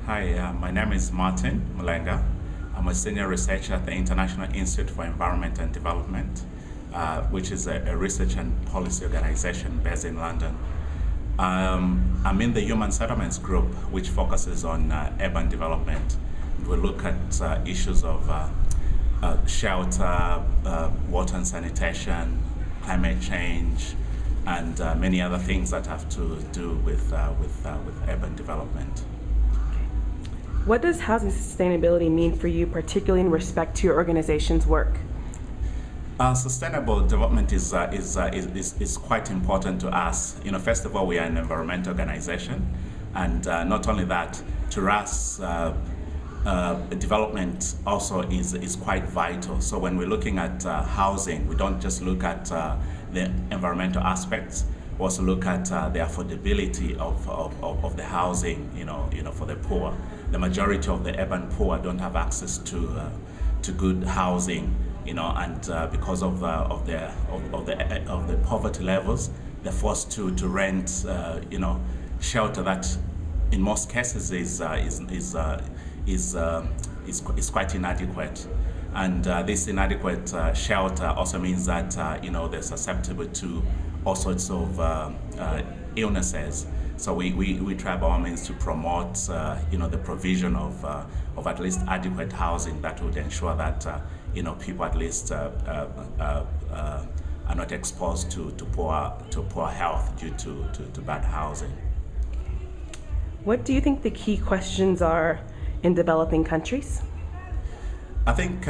Hi, my name is Martin Mulenga. I'm a senior researcher at the International Institute for Environment and Development, which is a research and policy organization based in London. I'm in the Human Settlements Group, which focuses on urban development. We look at issues of shelter, water and sanitation, climate change, and many other things that have to do with urban development. What does housing sustainability mean for you, particularly in respect to your organization's work? Sustainable development is quite important to us. First of all, we are an environmental organization, and not only that, to us, development also is quite vital. So when we're looking at housing, we don't just look at the environmental aspects. We also look at the affordability of the housing, for the poor. The majority of the urban poor don't have access to good housing, and because of the poverty levels, they're forced to rent, shelter that, in most cases, is quite inadequate. And this inadequate shelter also means that they're susceptible to all sorts of illnesses. So we try by all means to promote the provision of at least adequate housing that would ensure that people at least are not exposed to poor health due to bad housing. What do you think the key questions are in developing countries? I think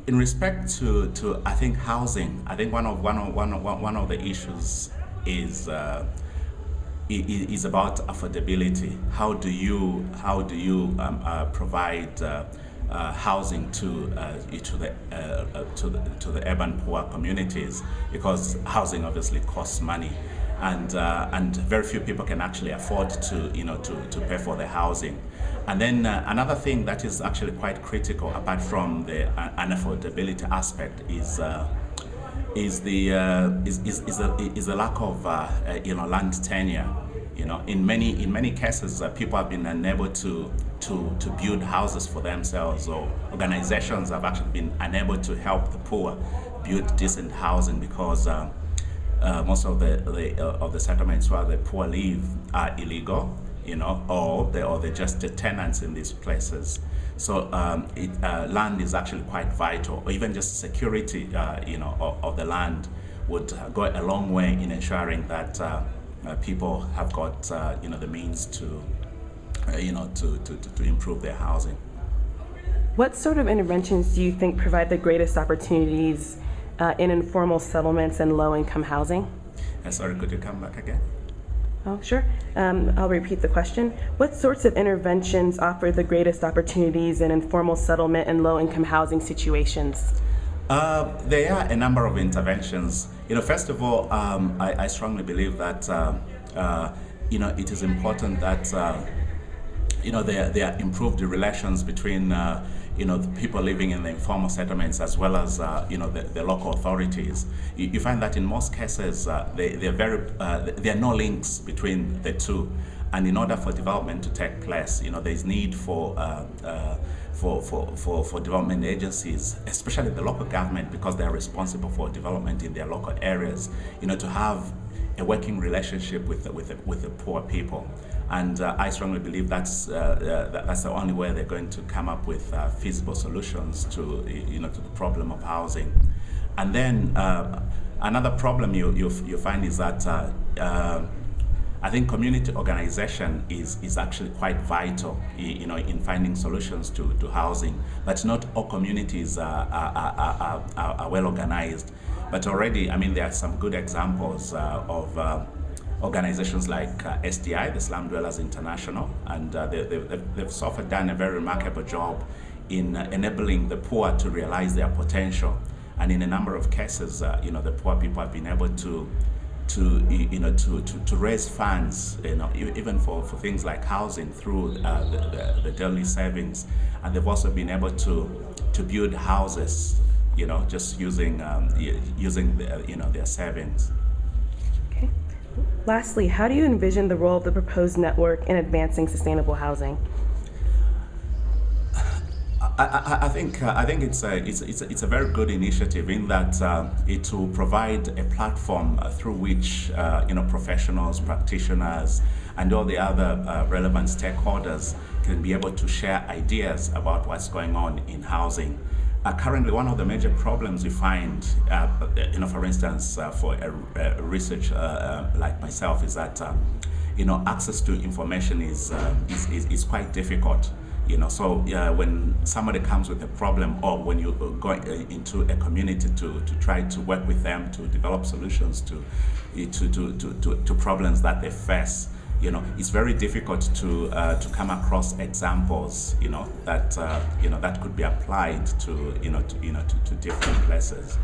in respect to I think housing, I think one of the issues is about affordability. How do you provide housing to the urban poor communities, because housing obviously costs money, and very few people can actually afford to pay for the housing. And then another thing that is actually quite critical, apart from the unaffordability aspect, is the lack of land tenure. In many cases, people have been unable to build houses for themselves, or organizations have actually been unable to help the poor build decent housing, because most of the settlements where the poor live are illegal, or they're just the tenants in these places. So land is actually quite vital, or even just security, of the land would go a long way in ensuring that people have got, the means to improve their housing. What sort of interventions do you think provide the greatest opportunities in informal settlements and low-income housing? Sorry, could you come back again? Oh, sure. I'll repeat the question. What sorts of interventions offer the greatest opportunities in informal settlement and low-income housing situations? There are a number of interventions. First of all, I strongly believe that it is important that there are improved relations between the people living in the informal settlements, as well as the local authorities. You find that in most cases there are no links between the two, and in order for development to take place, there is need for development agencies, especially the local government, because they are responsible for development in their local areas, to have a working relationship with the poor people. And I strongly believe that's the only way they're going to come up with feasible solutions to the problem of housing. And then another problem you find is that I think community organization is actually quite vital, in finding solutions to housing. But not all communities are well organized. But already, there are some good examples of organizations like SDI, the Slum Dwellers International, and they've so far done a very remarkable job in enabling the poor to realize their potential. And in a number of cases, the poor people have been able to raise funds, even for things like housing through the daily savings, and they've also been able to build houses, just using their savings. Okay. Lastly, how do you envision the role of the proposed network in advancing sustainable housing? I think it's a very good initiative in that it will provide a platform through which professionals, practitioners, and all the other relevant stakeholders can be able to share ideas about what's going on in housing. Currently, one of the major problems we find, for instance, for a researcher like myself, is that access to information is quite difficult. So when somebody comes with a problem, or when you go into a community to try to work with them to develop solutions to problems that they face, it's very difficult to come across examples, that that could be applied to different places.